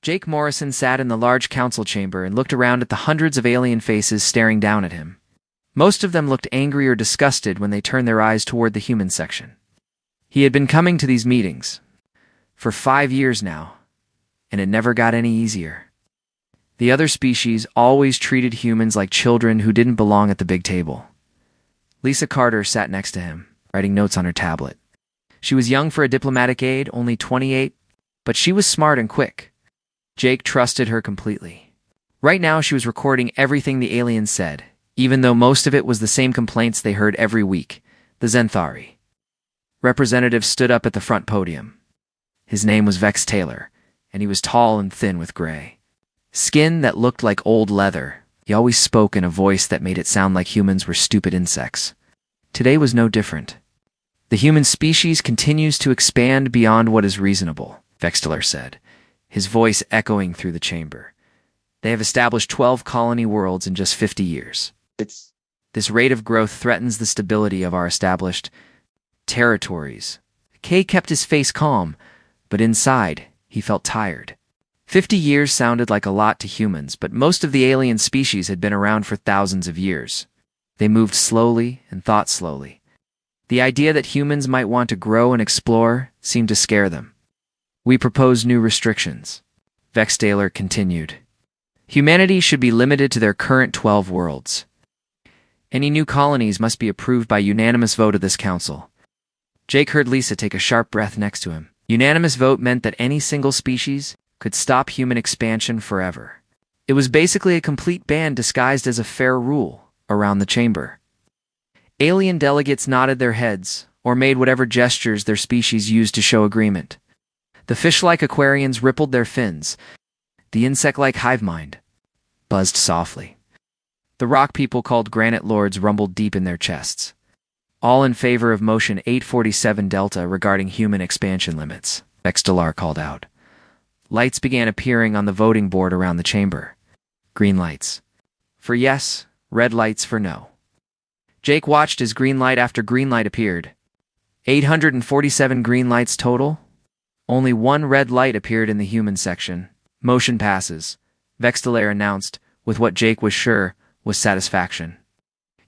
Jake Morrison sat in the large council chamber and looked around at the hundreds of alien faces staring down at him. Most of them looked angry or disgusted when they turned their eyes toward the human section. He had been coming to these meetings for 5 years now, and it never got any easier. The other species always treated humans like children who didn't belong at the big table. Lisa Carter sat next to him, writing notes on her tablet. She was young for a diplomatic aide, only 28, but she was smart and quick. Jake trusted her completely. Right now she was recording everything the aliens said, even though most of it was the same complaints they heard every week, the Zenthari. Representative stood up at the front podium. His name was Vex Taylor, and he was tall and thin with gray skin that looked like old leather. He always spoke in a voice that made it sound like humans were stupid insects. Today was no different. The human species continues to expand beyond what is reasonable, Vex Taylor said, his voice echoing through the chamber. They have established 12 colony worlds in just 50 years. This rate of growth threatens the stability of our established territories. Kay kept his face calm, but inside, he felt tired. 50 years sounded like a lot to humans, but most of the alien species had been around for thousands of years. They moved slowly and thought slowly. The idea that humans might want to grow and explore seemed to scare them. We propose new restrictions, Vex Taylor continued. Humanity should be limited to their current 12 worlds. Any new colonies must be approved by unanimous vote of this council. Jake heard Lisa take a sharp breath next to him. Unanimous vote meant that any single species could stop human expansion forever. It was basically a complete ban disguised as a fair rule around the chamber. Alien delegates nodded their heads or made whatever gestures their species used to show agreement. The fish-like aquarians rippled their fins. The insect-like hive mind buzzed softly. The rock people called granite lords rumbled deep in their chests. All in favor of motion 847 Delta regarding human expansion limits, Vex Taylor called out. Lights began appearing on the voting board around the chamber. Green lights for yes, red lights for no. Jake watched as green light after green light appeared. 847 green lights total. Only one red light appeared in the human section. Motion passes, Vex Taylor announced, with what Jake was sure was satisfaction.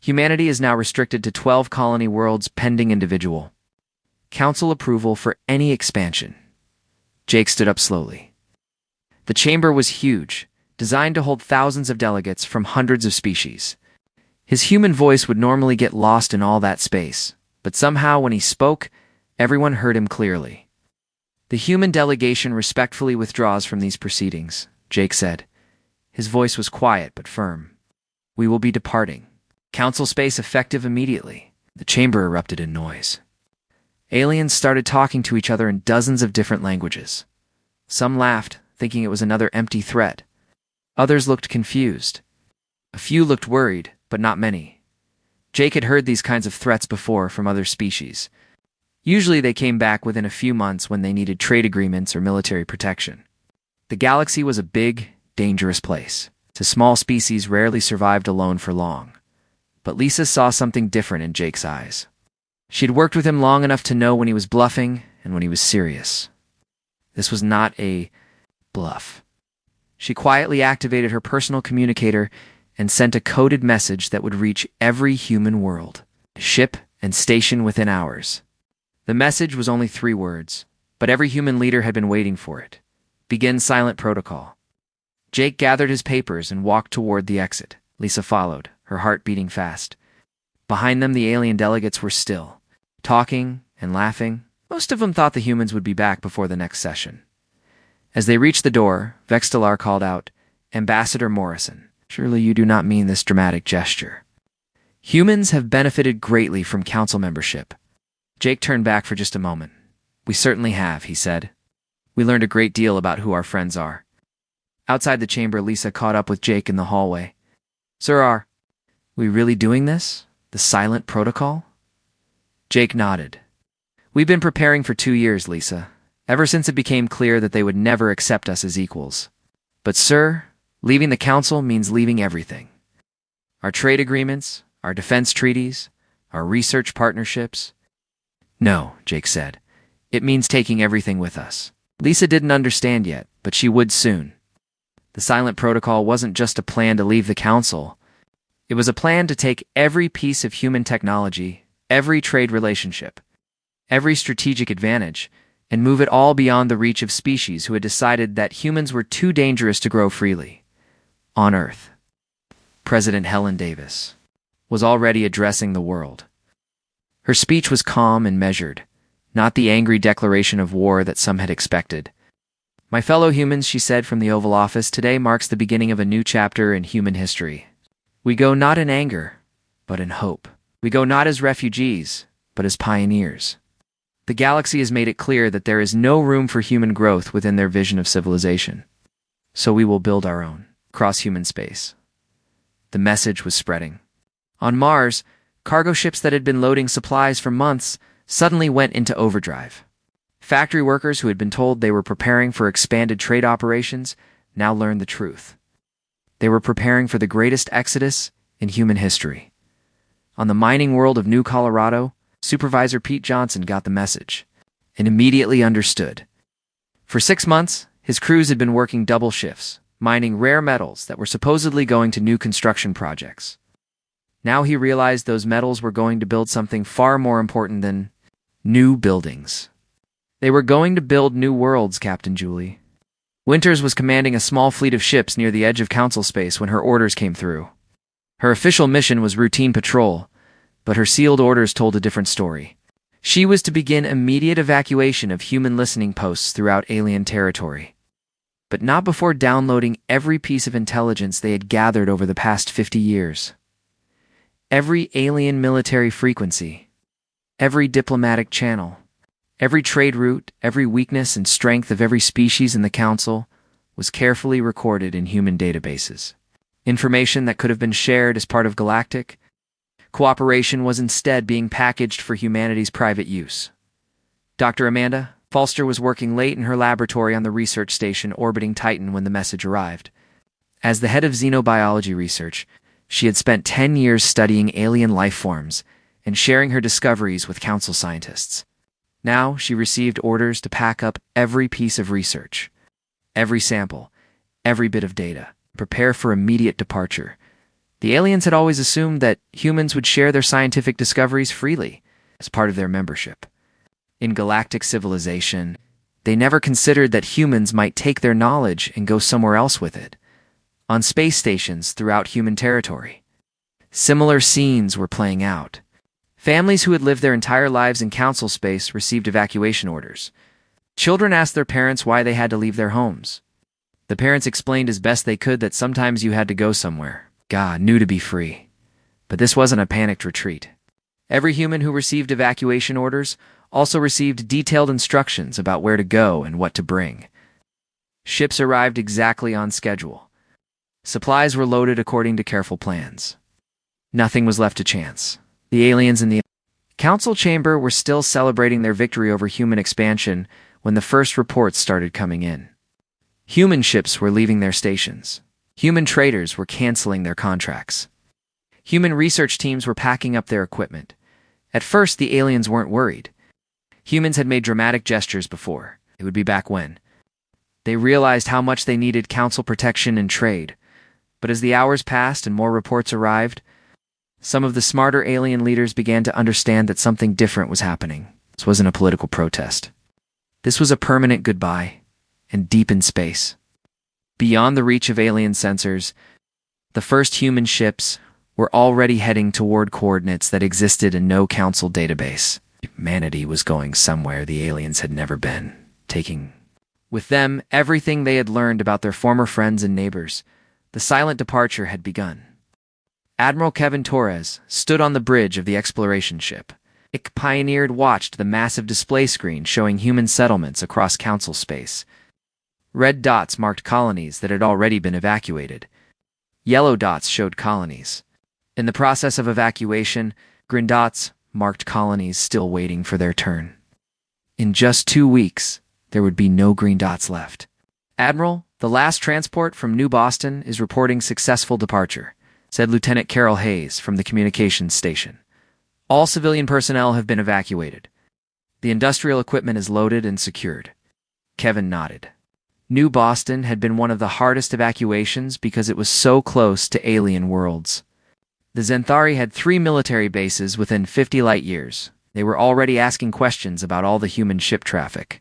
Humanity is now restricted to 12 colony worlds pending individual council approval for any expansion. Jake stood up slowly. The chamber was huge, designed to hold thousands of delegates from hundreds of species. His human voice would normally get lost in all that space, but somehow when he spoke, everyone heard him clearly. The human delegation respectfully withdraws from these proceedings, Jake said. His voice was quiet but firm. We will be departing. Council space effective immediately. The chamber erupted in noise. Aliens started talking to each other in dozens of different languages. Some laughed, thinking it was another empty threat. Others looked confused. A few looked worried, but not many. Jake had heard these kinds of threats before from other species. Usually they came back within a few months when they needed trade agreements or military protection. The galaxy was a big, dangerous place. The small species rarely survived alone for long. But Lisa saw something different in Jake's eyes. She'd worked with him long enough to know when he was bluffing and when he was serious. This was not a bluff. She quietly activated her personal communicator and sent a coded message that would reach every human world, ship and station within hours. The message was only 3 words, but every human leader had been waiting for it. Begin silent protocol. Jake gathered his papers and walked toward the exit. Lisa followed, her heart beating fast. Behind them, the alien delegates were still, talking and laughing. Most of them thought the humans would be back before the next session. As they reached the door, Vex Taylor called out, Ambassador Morrison, surely you do not mean this dramatic gesture. Humans have benefited greatly from council membership. Jake turned back for just a moment. We certainly have, he said. We learned a great deal about who our friends are. Outside the chamber, Lisa caught up with Jake in the hallway. Sir, are we really doing this? The silent protocol? Jake nodded. We've been preparing for 2 years, Lisa, ever since it became clear that they would never accept us as equals. But, sir, leaving the council means leaving everything. Our trade agreements, our defense treaties, our research partnerships. No, Jake said. It means taking everything with us. Lisa didn't understand yet, but she would soon. The silent protocol wasn't just a plan to leave the council. It was a plan to take every piece of human technology, every trade relationship, every strategic advantage, and move it all beyond the reach of species who had decided that humans were too dangerous to grow freely. On Earth, President Helen Davis was already addressing the world. Her speech was calm and measured, not the angry declaration of war that some had expected. "My fellow humans," she said from the Oval Office, "today marks the beginning of a new chapter in human history. We go not in anger, but in hope. We go not as refugees, but as pioneers. The galaxy has made it clear that there is no room for human growth within their vision of civilization. So we will build our own, across human space." The message was spreading. On Mars, cargo ships that had been loading supplies for months suddenly went into overdrive. Factory workers who had been told they were preparing for expanded trade operations now learned the truth. They were preparing for the greatest exodus in human history. On the mining world of New Colorado, Supervisor Pete Johnson got the message and immediately understood. For 6 months, his crews had been working double shifts, mining rare metals that were supposedly going to new construction projects. Now he realized those metals were going to build something far more important than new buildings. They were going to build new worlds, Captain Julie. Winters was commanding a small fleet of ships near the edge of council space when her orders came through. Her official mission was routine patrol, but her sealed orders told a different story. She was to begin immediate evacuation of human listening posts throughout alien territory. But not before downloading every piece of intelligence they had gathered over the past 50 years. Every alien military frequency, every diplomatic channel, every trade route, every weakness and strength of every species in the Council was carefully recorded in human databases. Information that could have been shared as part of galactic cooperation was instead being packaged for humanity's private use. Dr. Amanda Falster was working late in her laboratory on the research station orbiting Titan when the message arrived. As the head of xenobiology research, she had spent 10 years studying alien life forms and sharing her discoveries with Council scientists. Now she received orders to pack up every piece of research, every sample, every bit of data, and prepare for immediate departure. The aliens had always assumed that humans would share their scientific discoveries freely as part of their membership. In galactic civilization, they never considered that humans might take their knowledge and go somewhere else with it. On space stations throughout human territory, similar scenes were playing out. Families who had lived their entire lives in council space received evacuation orders. Children asked their parents why they had to leave their homes. The parents explained as best they could that sometimes you had to go somewhere. God knew to be free. But this wasn't a panicked retreat. Every human who received evacuation orders also received detailed instructions about where to go and what to bring. Ships arrived exactly on schedule. Supplies were loaded according to careful plans. Nothing was left to chance. The aliens in the council chamber were still celebrating their victory over human expansion when the first reports started coming in. Human ships were leaving their stations. Human traders were canceling their contracts. Human research teams were packing up their equipment. At first, the aliens weren't worried. Humans had made dramatic gestures before. It would be back when. They realized how much they needed council protection and trade. But as the hours passed and more reports arrived, some of the smarter alien leaders began to understand that something different was happening. This wasn't a political protest. This was a permanent goodbye, and deep in space. Beyond the reach of alien sensors, the first human ships were already heading toward coordinates that existed in no council database. Humanity was going somewhere the aliens had never been, taking with them everything they had learned about their former friends and neighbors. The silent departure had begun. Admiral Kevin Torres stood on the bridge of the exploration ship. Ik Pioneered watched the massive display screen showing human settlements across council space. Red dots marked colonies that had already been evacuated. Yellow dots showed colonies. In the process of evacuation, green dots marked colonies still waiting for their turn. In just 2 weeks, there would be no green dots left. "Admiral, the last transport from New Boston is reporting successful departure," said Lieutenant Carol Hayes from the communications station. "All civilian personnel have been evacuated. The industrial equipment is loaded and secured." Kevin nodded. New Boston had been one of the hardest evacuations because it was so close to alien worlds. The Xanthari had 3 military bases within 50 light-years. They were already asking questions about all the human ship traffic.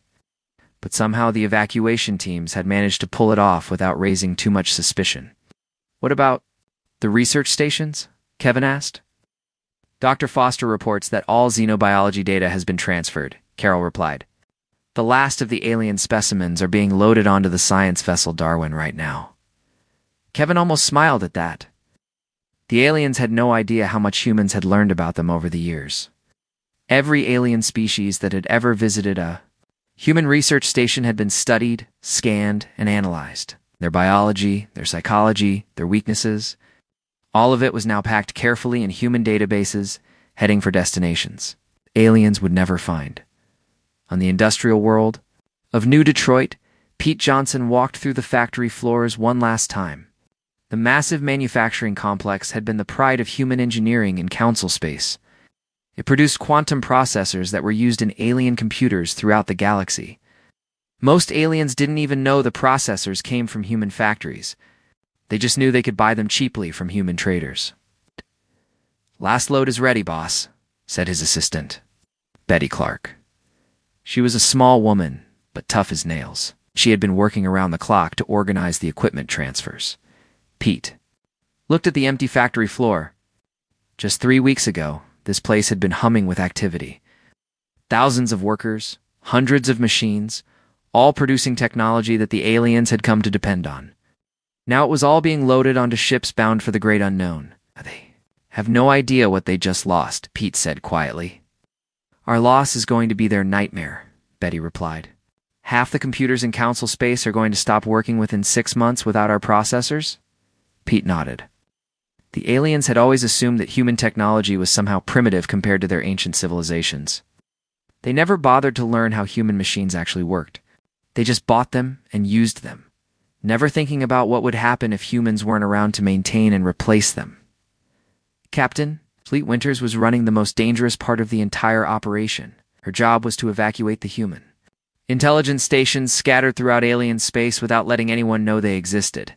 But somehow the evacuation teams had managed to pull it off without raising too much suspicion. What about the research stations? Kevin asked. Dr. Foster reports that all xenobiology data has been transferred, Carol replied. The last of the alien specimens are being loaded onto the science vessel Darwin right now. Kevin almost smiled at that. The aliens had no idea how much humans had learned about them over the years. Every alien species that had ever visited a human research station had been studied, scanned, and analyzed. Their biology, their psychology, their weaknesses. All of it was now packed carefully in human databases, heading for destinations aliens would never find. On the industrial world of New Detroit, Pete Johnson walked through the factory floors one last time. The massive manufacturing complex had been the pride of human engineering in council space. It produced quantum processors that were used in alien computers throughout the galaxy. Most aliens didn't even know the processors came from human factories. They just knew they could buy them cheaply from human traders. "Last load is ready, boss," said his assistant, Betty Clark. She was a small woman, but tough as nails. She had been working around the clock to organize the equipment transfers. Pete looked at the empty factory floor. Just 3 weeks ago, this place had been humming with activity. Thousands of workers, hundreds of machines, all producing technology that the aliens had come to depend on. Now it was all being loaded onto ships bound for the great unknown. They have no idea what they just lost, Pete said quietly. "Our loss is going to be their nightmare," Betty replied. "Half the computers in council space are going to stop working within 6 months without our processors?" Pete nodded. The aliens had always assumed that human technology was somehow primitive compared to their ancient civilizations. They never bothered to learn how human machines actually worked. They just bought them and used them, never thinking about what would happen if humans weren't around to maintain and replace them. Captain Fleet Winters was running the most dangerous part of the entire operation. Her job was to evacuate the human intelligence stations scattered throughout alien space without letting anyone know they existed.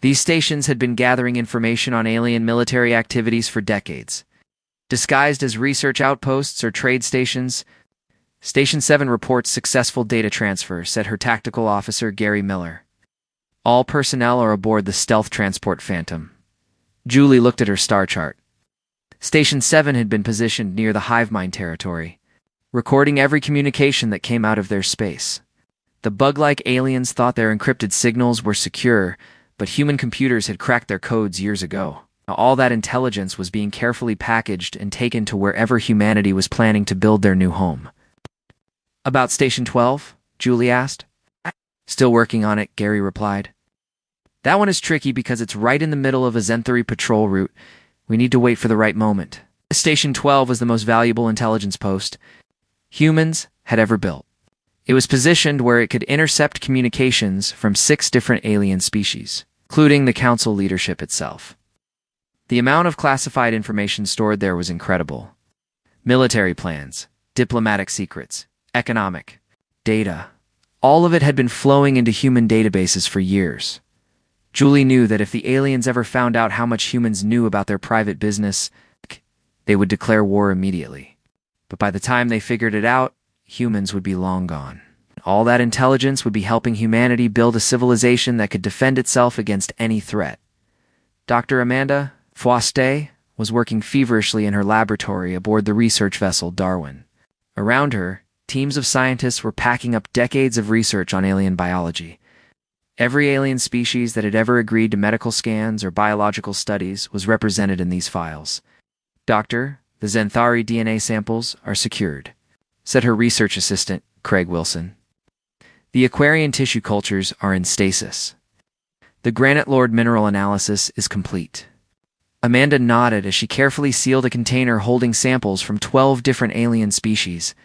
These stations had been gathering information on alien military activities for decades. Disguised as research outposts or trade stations, Station 7 reports successful data transfer, said her tactical officer Gary Miller. All personnel are aboard the stealth transport Phantom. Julie looked at her star chart. Station 7 had been positioned near the hive mind territory, recording every communication that came out of their space. The bug-like aliens thought their encrypted signals were secure, but human computers had cracked their codes years ago. All that intelligence was being carefully packaged and taken to wherever humanity was planning to build their new home. "About Station 12?" Julie asked. "Still working on it," Gary replied. "That one is tricky because it's right in the middle of a Xanthari patrol route. We need to wait for the right moment." Station 12 was the most valuable intelligence post humans had ever built. It was positioned where it could intercept communications from 6 different alien species, including the council leadership itself. The amount of classified information stored there was incredible. Military plans, diplomatic secrets, economic data. All of it had been flowing into human databases for years. Julie knew that if the aliens ever found out how much humans knew about their private business, they would declare war immediately. But by the time they figured it out, humans would be long gone. All that intelligence would be helping humanity build a civilization that could defend itself against any threat. Dr. Amanda Foiste was working feverishly in her laboratory aboard the research vessel Darwin. Around her, teams of scientists were packing up decades of research on alien biology. Every alien species that had ever agreed to medical scans or biological studies was represented in these files. "Doctor, the Xanthari DNA samples are secured," said her research assistant, Craig Wilson. "The Aquarian tissue cultures are in stasis. The Granite Lord mineral analysis is complete." Amanda nodded as she carefully sealed a container holding samples from 12 different alien species.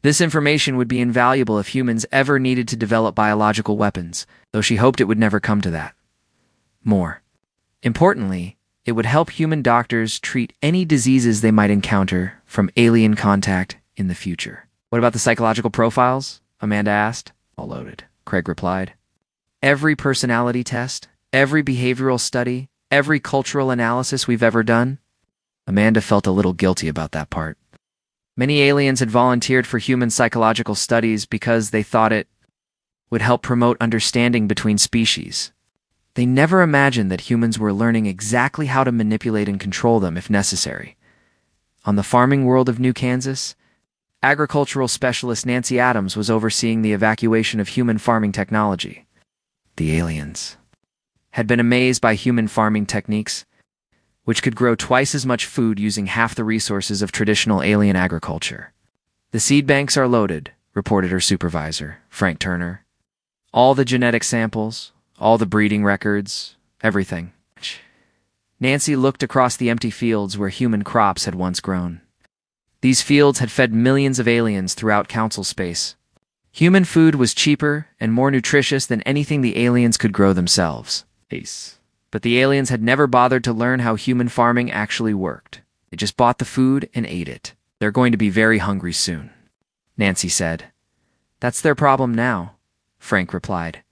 This information would be invaluable if humans ever needed to develop biological weapons, though she hoped it would never come to that. More importantly, it would help human doctors treat any diseases they might encounter from alien contact in the future. "What about the psychological profiles?" Amanda asked. "All loaded." Craig replied. Every personality test, every behavioral study, every cultural analysis we've ever done? Amanda felt a little guilty about that part. Many aliens had volunteered for human psychological studies because they thought it would help promote understanding between species. They never imagined that humans were learning exactly how to manipulate and control them if necessary. On the farming world of New Kansas, agricultural specialist Nancy Adams was overseeing the evacuation of human farming technology. The aliens had been amazed by human farming techniques, which could grow twice as much food using half the resources of traditional alien agriculture. The seed banks are loaded, reported her supervisor, Frank Turner. All the genetic samples, all the breeding records, everything. Nancy looked across the empty fields where human crops had once grown. These fields had fed millions of aliens throughout council space. Human food was cheaper and more nutritious than anything the aliens could grow themselves. But the aliens had never bothered to learn how human farming actually worked. They just bought the food and ate it. They're going to be very hungry soon, Nancy said. That's their problem now, Frank replied.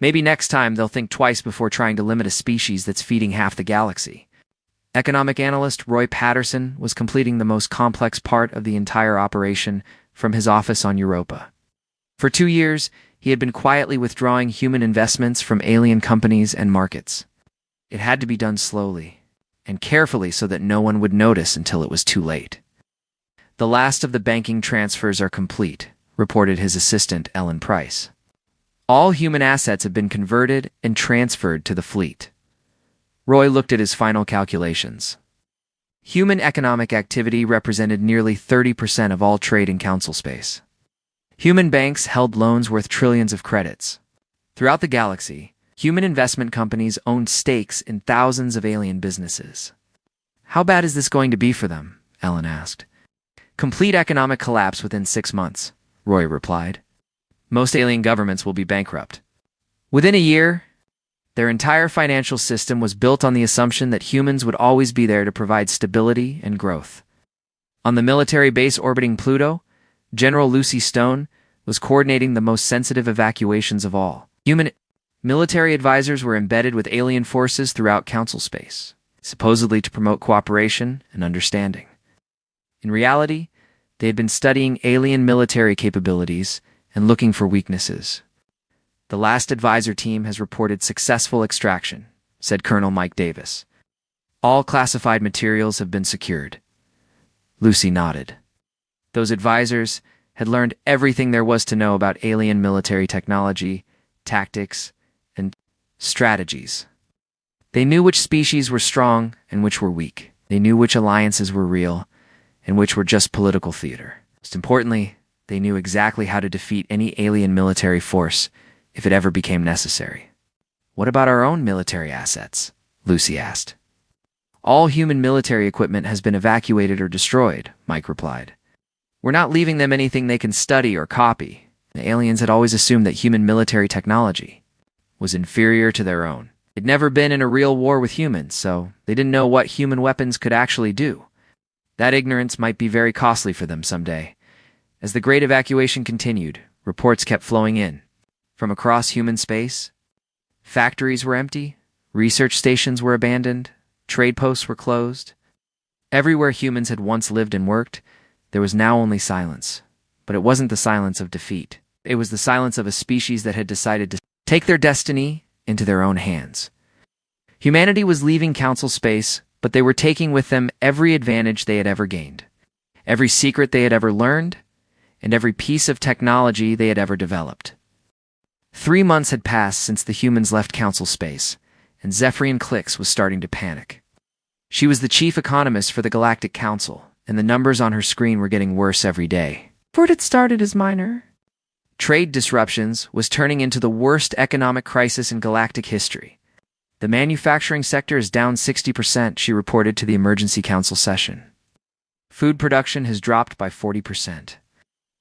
Maybe next time they'll think twice before trying to limit a species that's feeding half the galaxy. Economic analyst Roy Patterson was completing the most complex part of the entire operation from his office on Europa. For 2 years, he had been quietly withdrawing human investments from alien companies and markets. It had to be done slowly and carefully so that no one would notice until it was too late. The last of the banking transfers are complete, reported his assistant, Ellen Price. All human assets have been converted and transferred to the fleet. Roy looked at his final calculations. Human economic activity represented nearly 30% of all trade in council space. Human banks held loans worth trillions of credits. Throughout the galaxy, human investment companies owned stakes in thousands of alien businesses. How bad is this going to be for them? Ellen asked. Complete economic collapse within 6 months, Roy replied. Most alien governments will be bankrupt. Within a year, their entire financial system was built on the assumption that humans would always be there to provide stability and growth. On the military base orbiting Pluto, General Lucy Stone was coordinating the most sensitive evacuations of all. Human military advisors were embedded with alien forces throughout council space, supposedly to promote cooperation and understanding. In reality, they had been studying alien military capabilities and looking for weaknesses. The last advisor team has reported successful extraction, said Colonel Mike Davis. All classified materials have been secured. Lucy nodded. Those advisors had learned everything there was to know about alien military technology, tactics, and strategies. They knew which species were strong and which were weak. They knew which alliances were real and which were just political theater. Most importantly, they knew exactly how to defeat any alien military force if it ever became necessary. What about our own military assets? Lucy asked. All human military equipment has been evacuated or destroyed, Mike replied. We're not leaving them anything they can study or copy. The aliens had always assumed that human military technology was inferior to their own. They'd never been in a real war with humans, so they didn't know what human weapons could actually do. That ignorance might be very costly for them someday. As the great evacuation continued, reports kept flowing in. From across human space, factories were empty, research stations were abandoned, trade posts were closed. Everywhere humans had once lived and worked, there was now only silence. But it wasn't the silence of defeat. It was the silence of a species that had decided to take their destiny into their own hands. Humanity was leaving council space, but they were taking with them every advantage they had ever gained, every secret they had ever learned, and every piece of technology they had ever developed. 3 months had passed since the humans left council space, and Zephyrian Clix was starting to panic. She was the chief economist for the Galactic Council, and the numbers on her screen were getting worse every day. Ford had started as minor. Trade disruptions was turning into the worst economic crisis in galactic history. The manufacturing sector is down 60%, she reported to the Emergency Council session. Food production has dropped by 40%.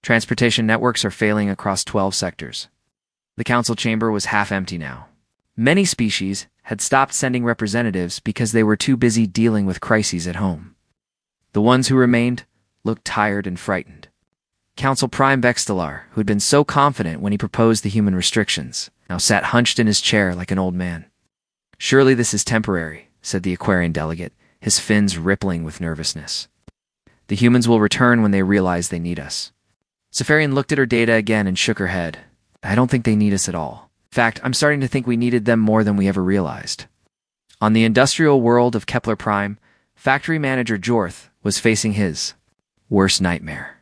Transportation networks are failing across 12 sectors. The council chamber was half empty now. Many species had stopped sending representatives because they were too busy dealing with crises at home. The ones who remained looked tired and frightened. Council Prime Vextelar, who had been so confident when he proposed the human restrictions, now sat hunched in his chair like an old man. "Surely this is temporary," said the Aquarian delegate, his fins rippling with nervousness. "The humans will return when they realize they need us." Safarian looked at her data again and shook her head. "I don't think they need us at all. In fact, I'm starting to think we needed them more than we ever realized." On the industrial world of Kepler Prime, factory manager Jorth was facing his worst nightmare.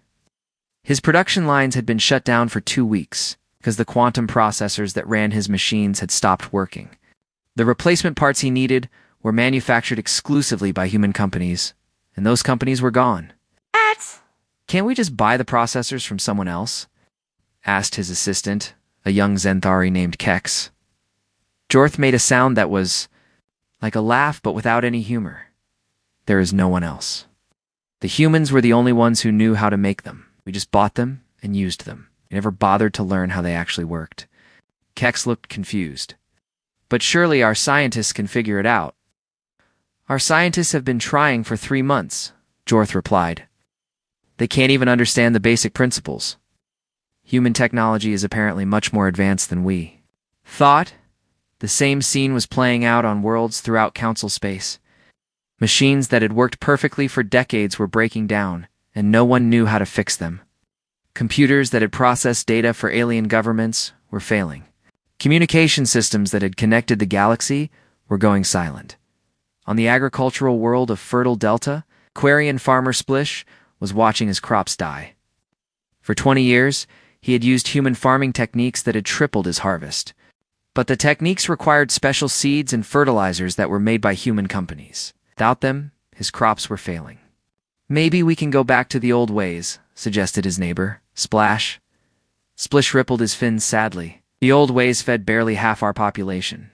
His production lines had been shut down for 2 weeks because the quantum processors that ran his machines had stopped working. The replacement parts he needed were manufactured exclusively by human companies, and those companies were gone. "Can't we just buy the processors from someone else?" asked his assistant, a young Zenthari named Kex. Jorth made a sound that was like a laugh but without any humor. "There is no one else. The humans were the only ones who knew how to make them. We just bought them and used them. We never bothered to learn how they actually worked." Kex looked confused. "But surely our scientists can figure it out." "Our scientists have been trying for 3 months," Jorth replied. "They can't even understand the basic principles. Human technology is apparently much more advanced than we thought." The same scene was playing out on worlds throughout Council space. Machines that had worked perfectly for decades were breaking down, and no one knew how to fix them. Computers that had processed data for alien governments were failing. Communication systems that had connected the galaxy were going silent. On the agricultural world of Fertile Delta, Aquarian farmer Splish was watching his crops die. For 20 years, he had used human farming techniques that had tripled his harvest. But the techniques required special seeds and fertilizers that were made by human companies. Without them, his crops were failing. "Maybe we can go back to the old ways," suggested his neighbor, Splash. Splish rippled his fins sadly. "The old ways fed barely half our population.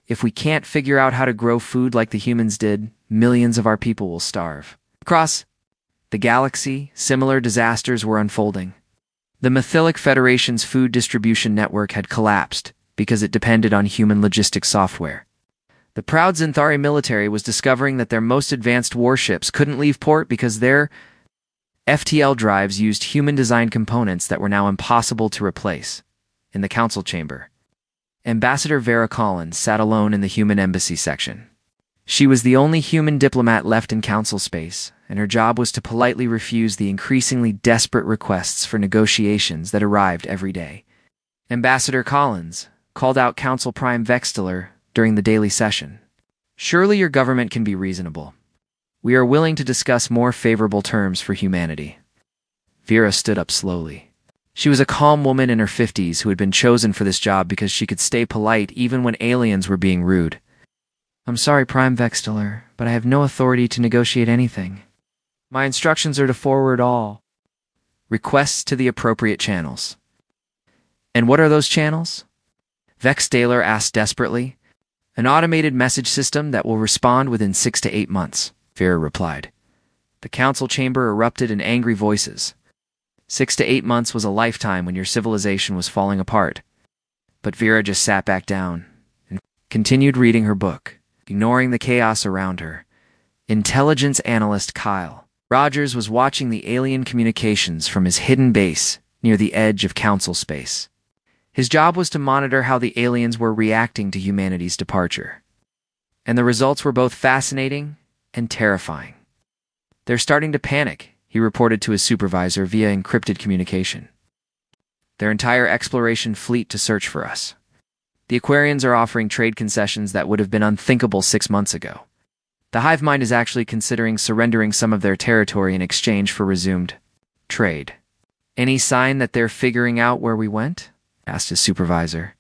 If we can't figure out how to grow food like the humans did, millions of our people will starve." Across the galaxy, similar disasters were unfolding. The Mythilic Federation's food distribution network had collapsed because it depended on human logistics software. The proud Zenthari military was discovering that their most advanced warships couldn't leave port because their FTL drives used human-designed components that were now impossible to replace. In the council chamber, Ambassador Vera Collins sat alone in the human embassy section. She was the only human diplomat left in council space, and her job was to politely refuse the increasingly desperate requests for negotiations that arrived every day. Ambassador Collins called out Council Prime Vextelar during the daily session. "Surely your government can be reasonable. We are willing to discuss more favorable terms for humanity." Vera stood up slowly. She was a calm woman in her 50s who had been chosen for this job because she could stay polite even when aliens were being rude. "I'm sorry, Prime Vextelar, but I have no authority to negotiate anything. My instructions are to forward all requests to the appropriate channels." "And what are those channels?" Vextelar asked desperately. "An automated message system that will respond within 6 to 8 months, Vera replied. The council chamber erupted in angry voices. 6 to 8 months was a lifetime when your civilization was falling apart. But Vera just sat back down and continued reading her book, ignoring the chaos around her. Intelligence analyst Kyle Rogers was watching the alien communications from his hidden base near the edge of council space. His job was to monitor how the aliens were reacting to humanity's departure. And the results were both fascinating and terrifying. "They're starting to panic," he reported to his supervisor via encrypted communication. "Their entire exploration fleet to search for us. The Aquarians are offering trade concessions that would have been unthinkable 6 months ago. The hive mind is actually considering surrendering some of their territory in exchange for resumed trade." "Any sign that they're figuring out where we went?" asked his supervisor.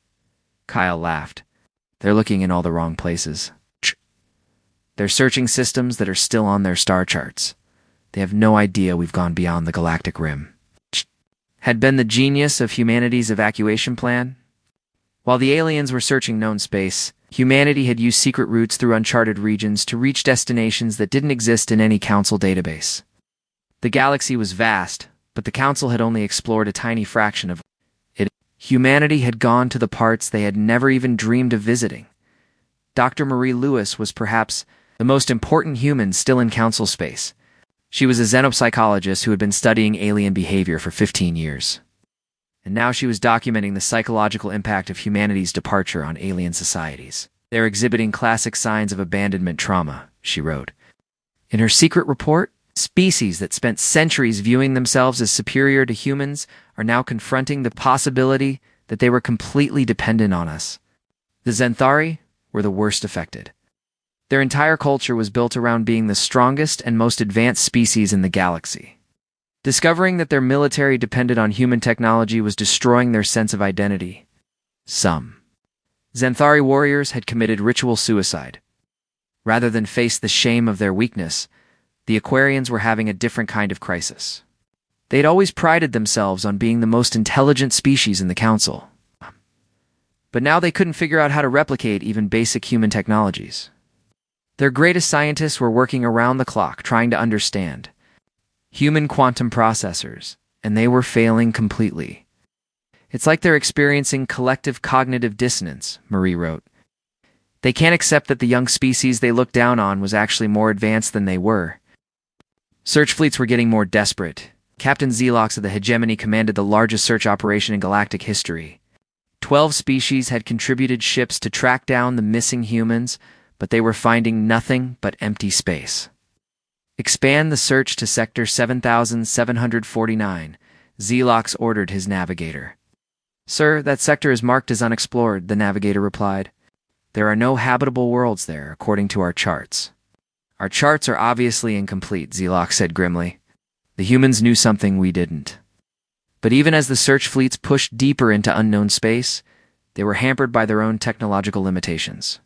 Kyle laughed. "They're looking in all the wrong places. They're searching systems that are still on their star charts. They have no idea we've gone beyond the galactic rim." Had been the genius of humanity's evacuation plan. While the aliens were searching known space, humanity had used secret routes through uncharted regions to reach destinations that didn't exist in any council database. The galaxy was vast, but the council had only explored a tiny fraction of it. Humanity had gone to the parts they had never even dreamed of visiting. Dr. Marie Lewis was perhaps the most important human still in council space. She was a xenopsychologist who had been studying alien behavior for 15 years. And now she was documenting the psychological impact of humanity's departure on alien societies. They're exhibiting classic signs of abandonment trauma, she wrote. In her secret report, species that spent centuries viewing themselves as superior to humans are now confronting the possibility that they were completely dependent on us. The Xanthari were the worst affected. Their entire culture was built around being the strongest and most advanced species in the galaxy. Discovering that their military depended on human technology was destroying their sense of identity. Some Xanthari warriors had committed ritual suicide. Rather than face the shame of their weakness, the Aquarians were having a different kind of crisis. They'd always prided themselves on being the most intelligent species in the Council. But now they couldn't figure out how to replicate even basic human technologies. Their greatest scientists were working around the clock trying to understand human quantum processors, and they were failing completely. It's like they're experiencing collective cognitive dissonance, Marie wrote. They can't accept that the young species they looked down on was actually more advanced than they were. Search fleets were getting more desperate. Captain Xelox of the Hegemony commanded the largest search operation in galactic history. 12 species had contributed ships to track down the missing humans, but they were finding nothing but empty space. Expand the search to Sector 7749, Xelox ordered his navigator. Sir, that sector is marked as unexplored, the navigator replied. There are no habitable worlds there, according to our charts. Our charts are obviously incomplete, Xelox said grimly. The humans knew something we didn't. But even as the search fleets pushed deeper into unknown space, they were hampered by their own technological limitations.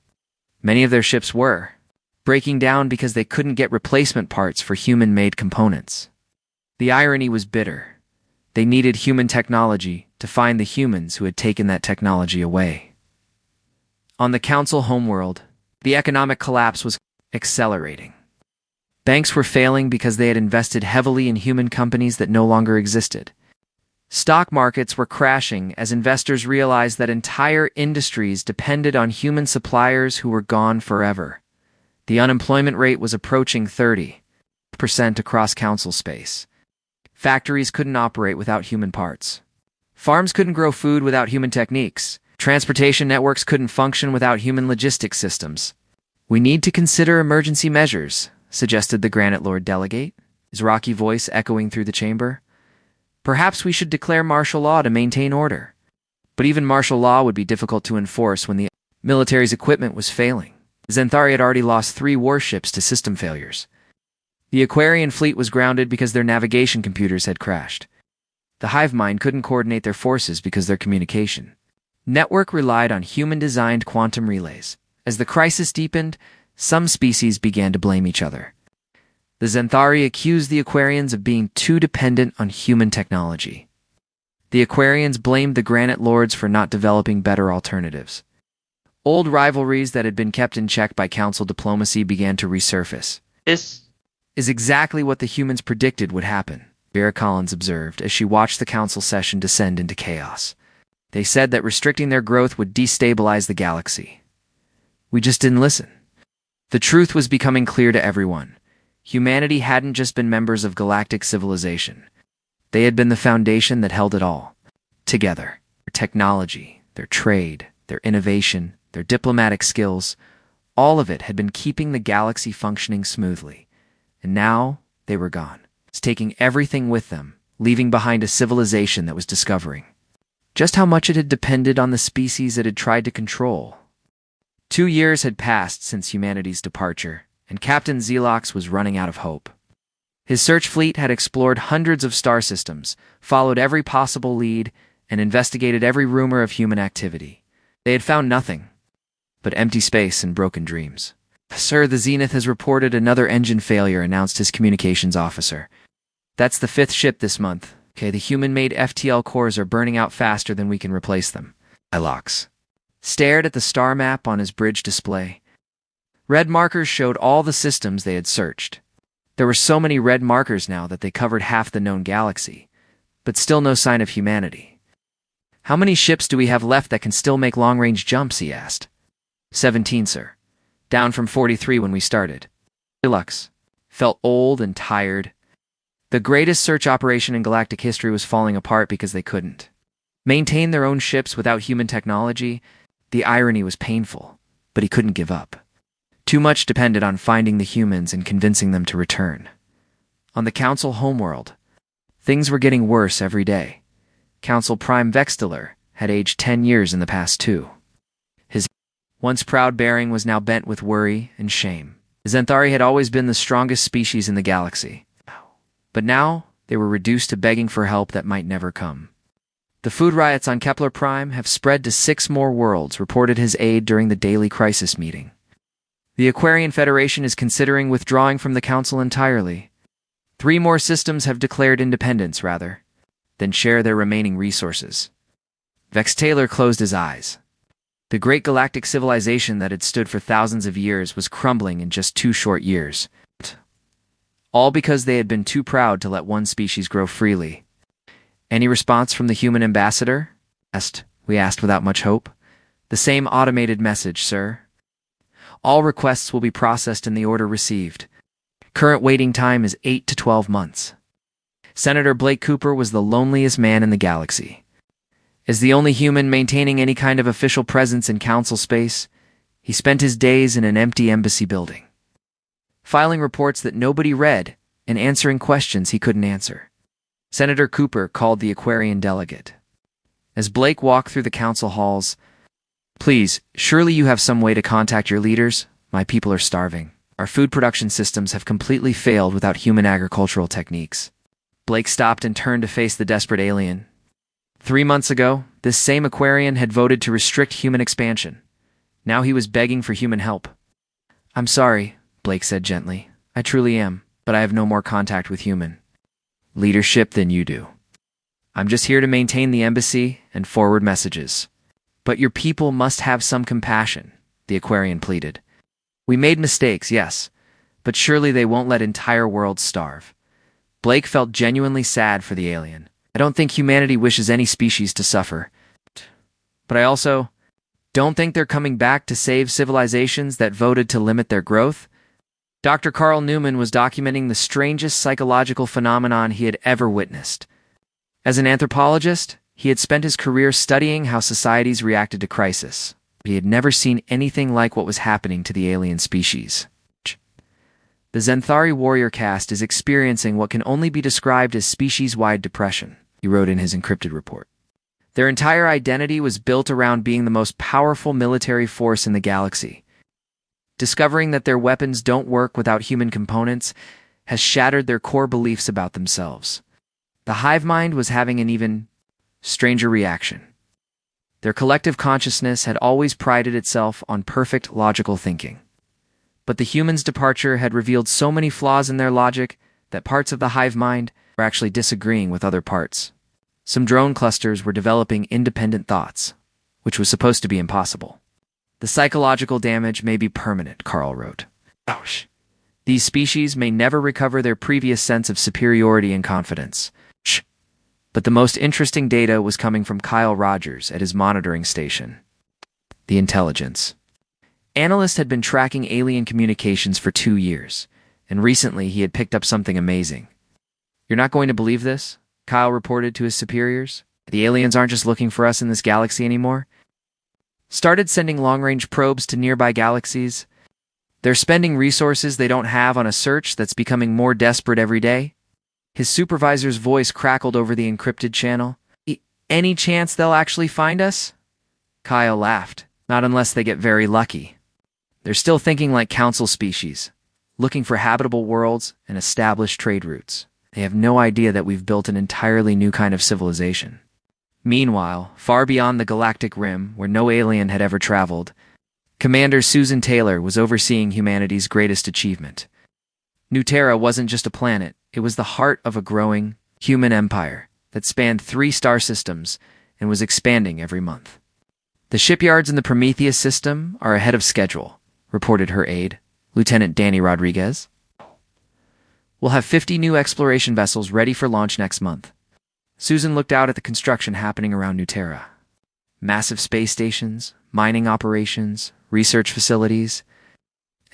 Many of their ships were breaking down because they couldn't get replacement parts for human-made components. The irony was bitter. They needed human technology to find the humans who had taken that technology away. On the Council homeworld, the economic collapse was accelerating. Banks were failing because they had invested heavily in human companies that no longer existed. Stock markets were crashing as investors realized that entire industries depended on human suppliers who were gone forever. The unemployment rate was approaching 30% across Council space. Factories couldn't operate without human parts. Farms couldn't grow food without human techniques. Transportation networks couldn't function without human logistics systems. We need to consider emergency measures, suggested the Granite Lord delegate, his rocky voice echoing through the chamber. Perhaps we should declare martial law to maintain order. But even martial law would be difficult to enforce when the military's equipment was failing. Xanthari had already lost 3 warships to system failures. The Aquarian fleet was grounded because their navigation computers had crashed. The hive mind couldn't coordinate their forces because their communication network relied on human-designed quantum relays. As the crisis deepened, some species began to blame each other. The Xanthari accused the Aquarians of being too dependent on human technology. The Aquarians blamed the Granite Lords for not developing better alternatives. Old rivalries that had been kept in check by Council diplomacy began to resurface. This is exactly what the humans predicted would happen, Vera Collins observed as she watched the Council session descend into chaos. They said that restricting their growth would destabilize the galaxy. We just didn't listen. The truth was becoming clear to everyone. Humanity hadn't just been members of galactic civilization. They had been the foundation that held it all together. Their technology, their trade, their innovation, their diplomatic skills, all of it had been keeping the galaxy functioning smoothly. And now they were gone. It's taking everything with them, leaving behind a civilization that was discovering just how much it had depended on the species it had tried to control. 2 years had passed since humanity's departure, and Captain Xelox was running out of hope. His search fleet had explored hundreds of star systems, followed every possible lead, and investigated every rumor of human activity. They had found nothing but empty space and broken dreams. Sir, the Zenith has reported another engine failure, announced his communications officer. That's the 5th ship this month. Okay, the human-made FTL cores are burning out faster than we can replace them. Xelox stared at the star map on his bridge display. Red markers showed all the systems they had searched. There were so many red markers now that they covered half the known galaxy, but still no sign of humanity. How many ships do we have left that can still make long-range jumps, he asked. 17, sir. Down from 43 when we started. Xelox felt old and tired, The greatest search operation in galactic history was falling apart because they couldn't maintain their own ships without human technology. The irony was painful, but he couldn't give up. Too much depended on finding the humans and convincing them to return. On the Council homeworld, things were getting worse every day. Council Prime Vextiller had aged 10 years in the past too. His once proud bearing was now bent with worry and shame. The Zenthari had always been the strongest species in the galaxy, but now they were reduced to begging for help that might never come. The food riots on Kepler Prime have spread to 6 more worlds, reported his aide during the daily crisis meeting. The Aquarian Federation is considering withdrawing from the Council entirely. 3 more systems have declared independence, rather than share their remaining resources. Vex Taylor closed his eyes. The great galactic civilization that had stood for thousands of years was crumbling in just 2 short years. All because they had been too proud to let one species grow freely. Any response from the human ambassador? We asked without much hope. The same automated message, sir. All requests will be processed in the order received. Current waiting time is 8 to 12 months. Senator Blake Cooper was the loneliest man in the galaxy. As the only human maintaining any kind of official presence in council space, he spent his days in an empty embassy building, filing reports that nobody read and answering questions he couldn't answer. Senator Cooper called the Aquarian delegate. As Blake walked through the council halls, "Please, surely you have some way to contact your leaders? My people are starving. Our food production systems have completely failed without human agricultural techniques." Blake stopped and turned to face the desperate alien. 3 months ago, this same Aquarian had voted to restrict human expansion. Now he was begging for human help. "I'm sorry," Blake said gently. "I truly am, but I have no more contact with human leadership than you do. I'm just here to maintain the embassy and forward messages." "But your people must have some compassion," the Aquarian pleaded. "We made mistakes, yes, but surely they won't let entire worlds starve." Blake felt genuinely sad for the alien. "I don't think humanity wishes any species to suffer. But I also don't think they're coming back to save civilizations that voted to limit their growth." Dr. Carl Newman was documenting the strangest psychological phenomenon he had ever witnessed. As an anthropologist, he had spent his career studying how societies reacted to crisis. He had never seen anything like what was happening to the alien species. The Zenthari warrior caste is experiencing what can only be described as species-wide depression, he wrote in his encrypted report. Their entire identity was built around being the most powerful military force in the galaxy. Discovering that their weapons don't work without human components has shattered their core beliefs about themselves. The hive mind was having an even stranger reaction. Their collective consciousness had always prided itself on perfect logical thinking. But the humans' departure had revealed so many flaws in their logic that parts of the hive mind were actually disagreeing with other parts. Some drone clusters were developing independent thoughts, which was supposed to be impossible. "The psychological damage may be permanent," Carl wrote. Ouch. "These species may never recover their previous sense of superiority and confidence." But the most interesting data was coming from Kyle Rogers at his monitoring station. The intelligence. Analysts had been tracking alien communications for 2 years, and recently he had picked up something amazing. "You're not going to believe this," Kyle reported to his superiors. "The aliens aren't just looking for us in this galaxy anymore. Started sending long-range probes to nearby galaxies. They're spending resources they don't have on a search that's becoming more desperate every day." His supervisor's voice crackled over the encrypted channel. "Any chance they'll actually find us?" Kyle laughed. "Not unless they get very lucky. They're still thinking like council species, looking for habitable worlds and established trade routes. They have no idea that we've built an entirely new kind of civilization." Meanwhile, far beyond the galactic rim, where no alien had ever traveled, Commander Susan Taylor was overseeing humanity's greatest achievement. Nuterra wasn't just a planet, it was the heart of a growing human empire that spanned 3 star systems and was expanding every month. "The shipyards in the Prometheus system are ahead of schedule," reported her aide, Lieutenant Danny Rodriguez. "We'll have 50 new exploration vessels ready for launch next month." Susan looked out at the construction happening around Nuterra. Massive space stations, mining operations, research facilities,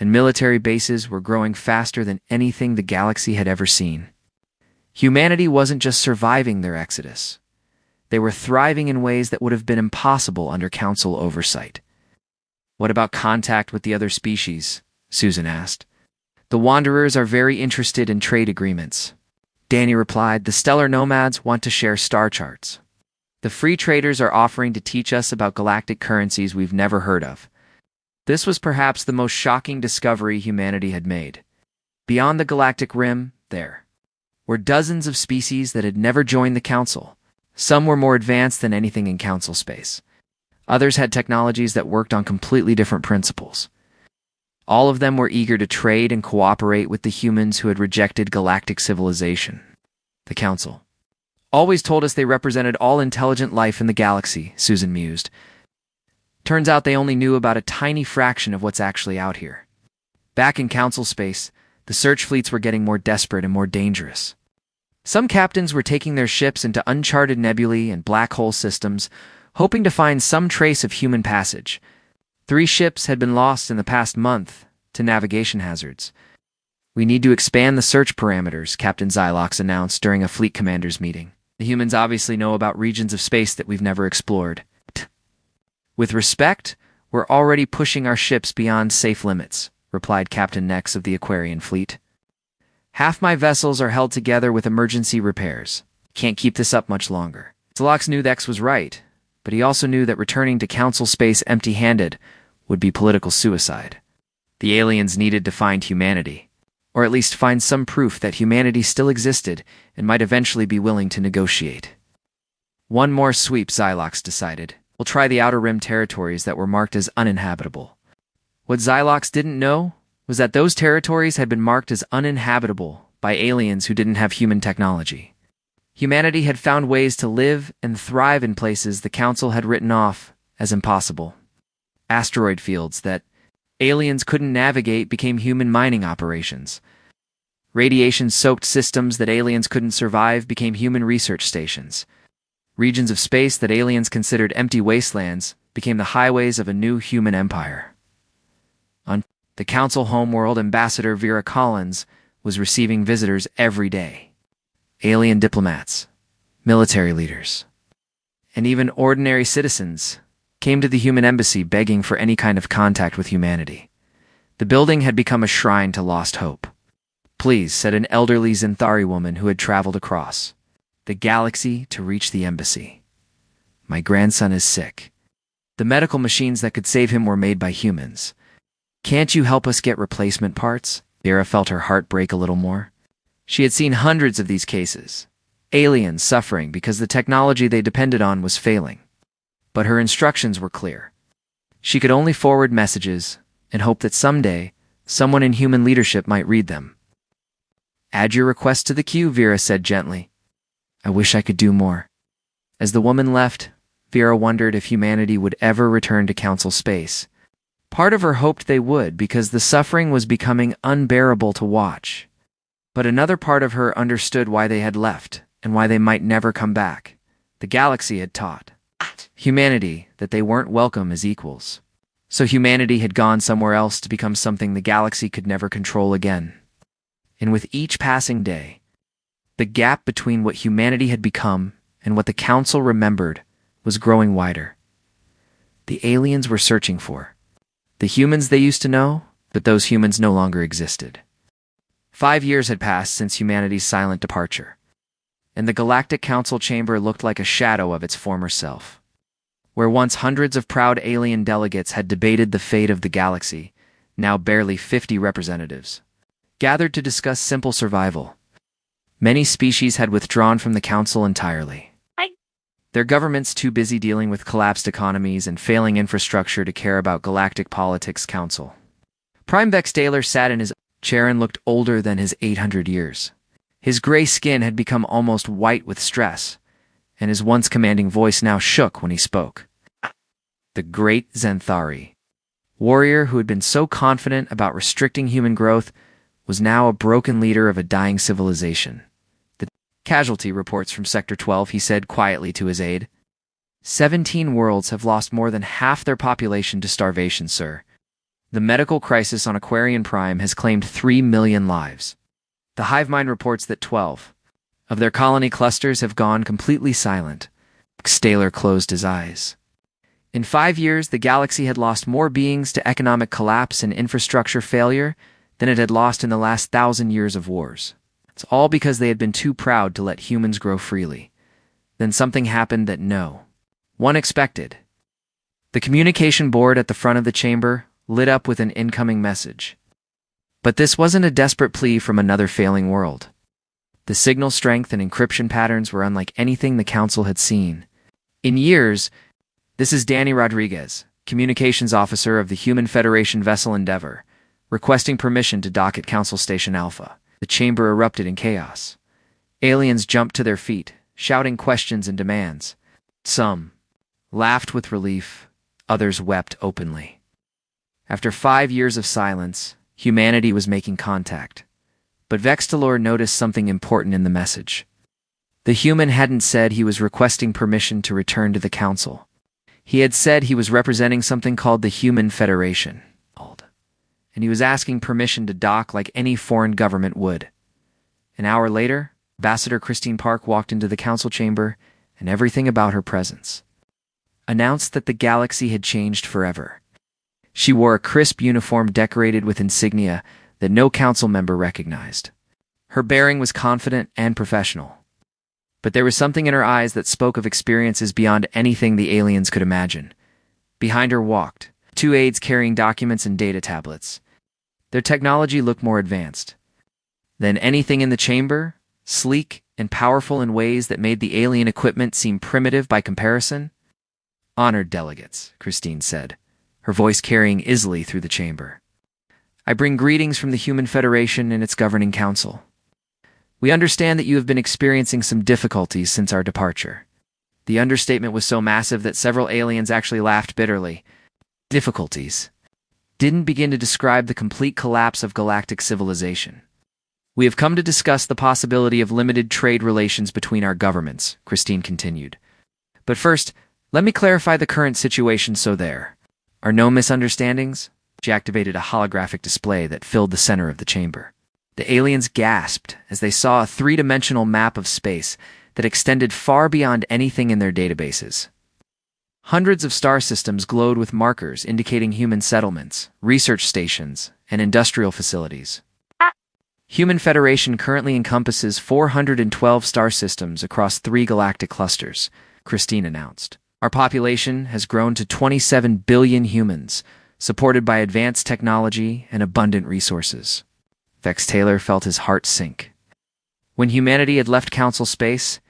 and military bases were growing faster than anything the galaxy had ever seen. Humanity wasn't just surviving their exodus. They were thriving in ways that would have been impossible under Council oversight. "What about contact with the other species?" Susan asked. "The Wanderers are very interested in trade agreements." Danny replied, "The stellar nomads want to share star charts. The free traders are offering to teach us about galactic currencies we've never heard of." This was perhaps the most shocking discovery humanity had made. Beyond the galactic rim, there were dozens of species that had never joined the Council. Some were more advanced than anything in Council space. Others had technologies that worked on completely different principles. All of them were eager to trade and cooperate with the humans who had rejected galactic civilization. The Council always told us they represented all intelligent life in the galaxy, Susan mused. Turns out they only knew about a tiny fraction of what's actually out here. Back in Council space, the search fleets were getting more desperate and more dangerous. Some captains were taking their ships into uncharted nebulae and black hole systems, hoping to find some trace of human passage. 3 ships had been lost in the past month to navigation hazards. "We need to expand the search parameters," Captain Xylox announced during a fleet commander's meeting. "The humans obviously know about regions of space that we've never explored. With respect, we're already pushing our ships beyond safe limits," replied Captain Nex of the Aquarian fleet. "Half my vessels are held together with emergency repairs. Can't keep this up much longer." Xylox knew Nex was right, but he also knew that returning to Council space empty-handed would be political suicide. The aliens needed to find humanity, or at least find some proof that humanity still existed and might eventually be willing to negotiate. "One more sweep," Xylox decided. "We'll try the Outer Rim territories that were marked as uninhabitable." What Xylox didn't know was that those territories had been marked as uninhabitable by aliens who didn't have human technology. Humanity had found ways to live and thrive in places the Council had written off as impossible. Asteroid fields that aliens couldn't navigate became human mining operations. Radiation-soaked systems that aliens couldn't survive became human research stations. Regions of space that aliens considered empty wastelands became the highways of a new human empire. On the Council homeworld, Ambassador Vera Collins was receiving visitors every day. Alien diplomats, military leaders, and even ordinary citizens came to the human embassy begging for any kind of contact with humanity. The building had become a shrine to lost hope. "Please," said an elderly Xanthari woman who had traveled across the galaxy to reach the embassy. "My grandson is sick. The medical machines that could save him were made by humans. Can't you help us get replacement parts?" Vera felt her heart break a little more. She had seen hundreds of these cases, aliens suffering because the technology they depended on was failing. But her instructions were clear. She could only forward messages and hope that someday someone in human leadership might read them. "Add your request to the queue," Vera said gently. "I wish I could do more." As the woman left, Vera wondered if humanity would ever return to Council space. Part of her hoped they would because the suffering was becoming unbearable to watch. But another part of her understood why they had left and why they might never come back. The galaxy had taught humanity that they weren't welcome as equals. So humanity had gone somewhere else to become something the galaxy could never control again. And with each passing day, the gap between what humanity had become and what the Council remembered was growing wider. The aliens were searching for the humans they used to know, but those humans no longer existed. 5 years had passed since humanity's silent departure, and the Galactic Council chamber looked like a shadow of its former self. Where once hundreds of proud alien delegates had debated the fate of the galaxy, now barely 50 representatives gathered to discuss simple survival. Many species had withdrawn from the Council entirely. Their governments too busy dealing with collapsed economies and failing infrastructure to care about Galactic Politics Council. Prime Vex Daler sat in his chair and looked older than his 800 years. His gray skin had become almost white with stress, and his once commanding voice now shook when he spoke. The great Xanthari, warrior who had been so confident about restricting human growth, was now a broken leader of a dying civilization. "The casualty reports from Sector 12, he said quietly to his aide. 17 worlds have lost more than half their population to starvation, sir. The medical crisis on Aquarian Prime has claimed 3 million lives. The hive mind reports that 12 of their colony clusters have gone completely silent. Staler closed his eyes. In 5 years, the galaxy had lost more beings to economic collapse and infrastructure failure than it had lost in the last 1,000 years of wars. It's all because they had been too proud to let humans grow freely. Then something happened that one expected. The communication board at the front of the chamber lit up with an incoming message. But this wasn't a desperate plea from another failing world. The signal strength and encryption patterns were unlike anything the Council had seen. In years, this is Danny Rodriguez, Communications Officer of the Human Federation vessel Endeavor, requesting permission to dock at Council Station Alpha. The chamber erupted in chaos. Aliens jumped to their feet, shouting questions and demands. Some laughed with relief, others wept openly. After 5 years of silence, humanity was making contact. But Vextalor noticed something important in the message. The human hadn't said he was requesting permission to return to the Council. He had said he was representing something called the Human Federation, and he was asking permission to dock like any foreign government would. An hour later, Ambassador Christine Park walked into the Council chamber, and everything about her presence announced that the galaxy had changed forever. She wore a crisp uniform decorated with insignia that no Council member recognized. Her bearing was confident and professional. But there was something in her eyes that spoke of experiences beyond anything the aliens could imagine. Behind her walked 2 aides carrying documents and data tablets. Their technology looked more advanced than anything in the chamber, sleek and powerful in ways that made the alien equipment seem primitive by comparison. Honored delegates, Christine said, her voice carrying easily through the chamber. I bring greetings from the Human Federation and its governing council. We understand that you have been experiencing some difficulties since our departure. The understatement was so massive that several aliens actually laughed bitterly. Difficulties didn't begin to describe the complete collapse of galactic civilization. We have come to discuss the possibility of limited trade relations between our governments, Christine continued. But first, let me clarify the current situation so there are no misunderstandings. She activated a holographic display that filled the center of the chamber. The aliens gasped as they saw a 3-dimensional map of space that extended far beyond anything in their databases. Hundreds of star systems glowed with markers indicating human settlements, research stations, and industrial facilities. Human Federation currently encompasses 412 star systems across 3 galactic clusters, Christine announced. Our population has grown to 27 billion humans, supported by advanced technology and abundant resources. Vex Taylor felt his heart sink. When humanity had left Council space,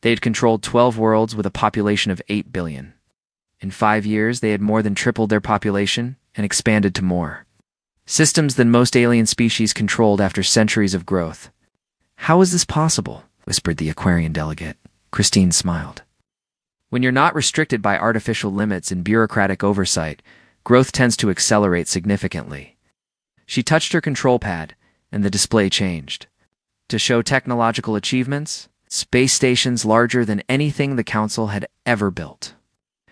they had controlled 12 worlds with a population of 8 billion. In 5 years, they had more than tripled their population and expanded to more systems than most alien species controlled after centuries of growth. How is this possible? Whispered the Aquarian delegate. Christine smiled. When you're not restricted by artificial limits and bureaucratic oversight, growth tends to accelerate significantly. She touched her control pad, and the display changed. To show technological achievements, space stations larger than anything the Council had ever built.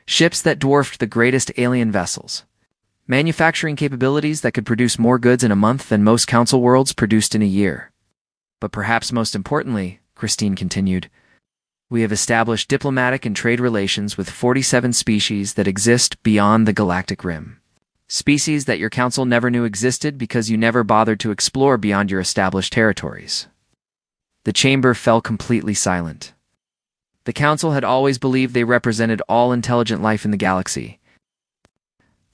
Ships that dwarfed the greatest alien vessels. Manufacturing capabilities that could produce more goods in a month than most Council worlds produced in a year. But perhaps most importantly, Christine continued, we have established diplomatic and trade relations with 47 species that exist beyond the galactic rim. Species that your Council never knew existed because you never bothered to explore beyond your established territories. The chamber fell completely silent. The Council had always believed they represented all intelligent life in the galaxy.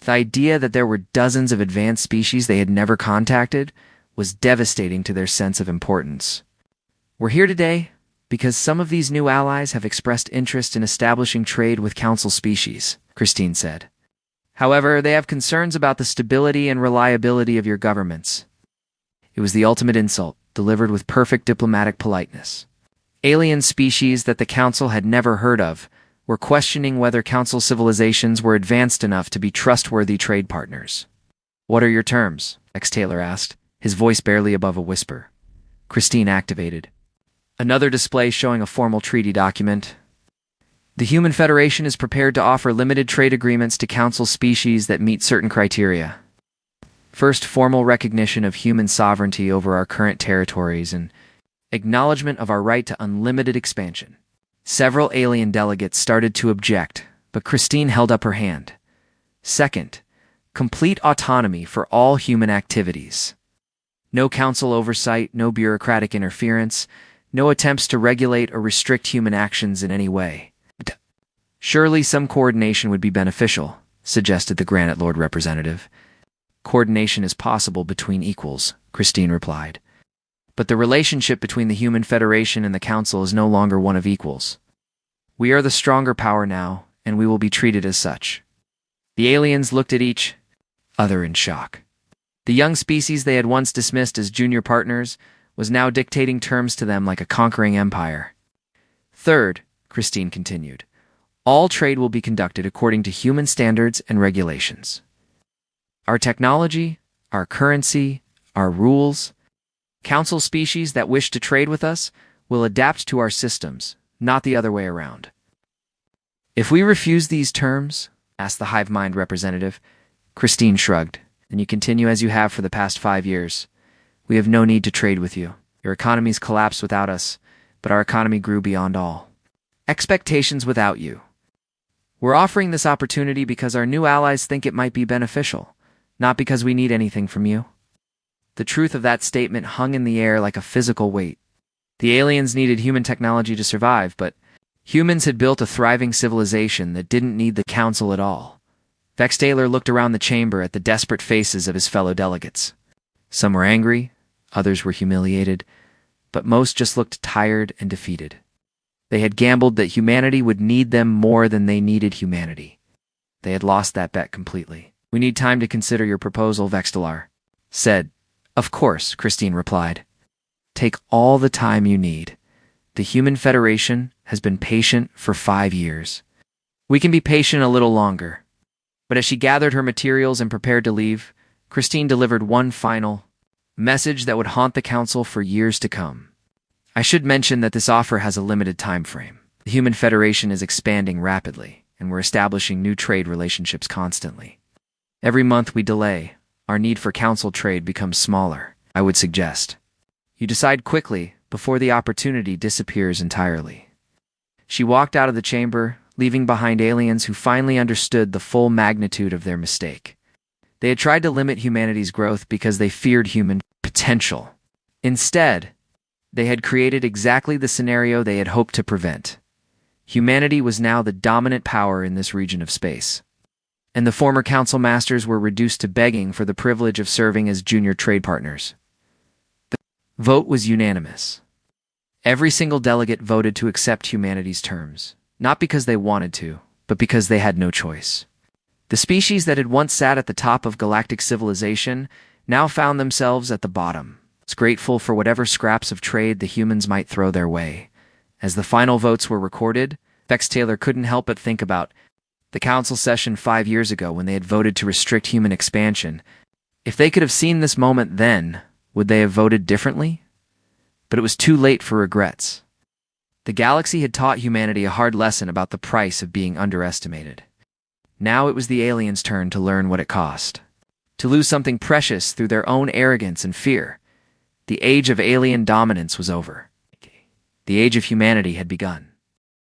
The idea that there were dozens of advanced species they had never contacted was devastating to their sense of importance. We're here today because some of these new allies have expressed interest in establishing trade with Council species, Christine said. However, they have concerns about the stability and reliability of your governments. It was the ultimate insult, delivered with perfect diplomatic politeness. Alien species that the Council had never heard of were questioning whether Council civilizations were advanced enough to be trustworthy trade partners. What are your terms? X. Taylor asked, his voice barely above a whisper. Christine activated. Another display showing a formal treaty document. The Human Federation is prepared to offer limited trade agreements to Council species that meet certain criteria. First, formal recognition of human sovereignty over our current territories and acknowledgement of our right to unlimited expansion. Several alien delegates started to object, but Christine held up her hand. Second, complete autonomy for all human activities. No council oversight, no bureaucratic interference, no attempts to regulate or restrict human actions in any way. Surely some coordination would be beneficial, suggested the Granite Lord representative. Coordination is possible between equals, Christine replied. But the relationship between the Human Federation and the Council is no longer one of equals. We are the stronger power now, and we will be treated as such. The aliens looked at each other in shock. The young species they had once dismissed as junior partners was now dictating terms to them like a conquering empire. Third, Christine continued, all trade will be conducted according to human standards and regulations. Our technology, our currency, our rules, council species that wish to trade with us will adapt to our systems, not the other way around. If we refuse these terms, asked the hive mind representative, Christine shrugged. Then you continue as you have for the past 5 years. We have no need to trade with you. Your economies collapsed without us, but our economy grew beyond all expectations without you. We're offering this opportunity because our new allies think it might be beneficial, not because we need anything from you. The truth of that statement hung in the air like a physical weight. The aliens needed human technology to survive, but humans had built a thriving civilization that didn't need the council at all. Vex Taylor looked around the chamber at the desperate faces of his fellow delegates. Some were angry, others were humiliated, but most just looked tired and defeated. They had gambled that humanity would need them more than they needed humanity. They had lost that bet completely. We need time to consider your proposal, Vextalar said. Of course, Christine replied. Take all the time you need. The Human Federation has been patient for 5 years. We can be patient a little longer. But as she gathered her materials and prepared to leave, Christine delivered one final message that would haunt the council for years to come. I should mention that this offer has a limited time frame. The Human Federation is expanding rapidly, and we're establishing new trade relationships constantly. Every month we delay, our need for council trade becomes smaller. I would suggest you decide quickly before the opportunity disappears entirely. She walked out of the chamber, leaving behind aliens who finally understood the full magnitude of their mistake. They had tried to limit humanity's growth because they feared human potential. Instead, they had created exactly the scenario they had hoped to prevent. Humanity was now the dominant power in this region of space, and the former council masters were reduced to begging for the privilege of serving as junior trade partners. The vote was unanimous. Every single delegate voted to accept humanity's terms. Not because they wanted to, but because they had no choice. The species that had once sat at the top of galactic civilization now found themselves at the bottom, grateful for whatever scraps of trade the humans might throw their way. As the final votes were recorded, Vex Taylor couldn't help but think about the council session 5 years ago when they had voted to restrict human expansion. If they could have seen this moment then, would they have voted differently? But it was too late for regrets. The galaxy had taught humanity a hard lesson about the price of being underestimated. Now it was the aliens' turn to learn what it cost. To lose something precious through their own arrogance and fear. The age of alien dominance was over. The age of humanity had begun.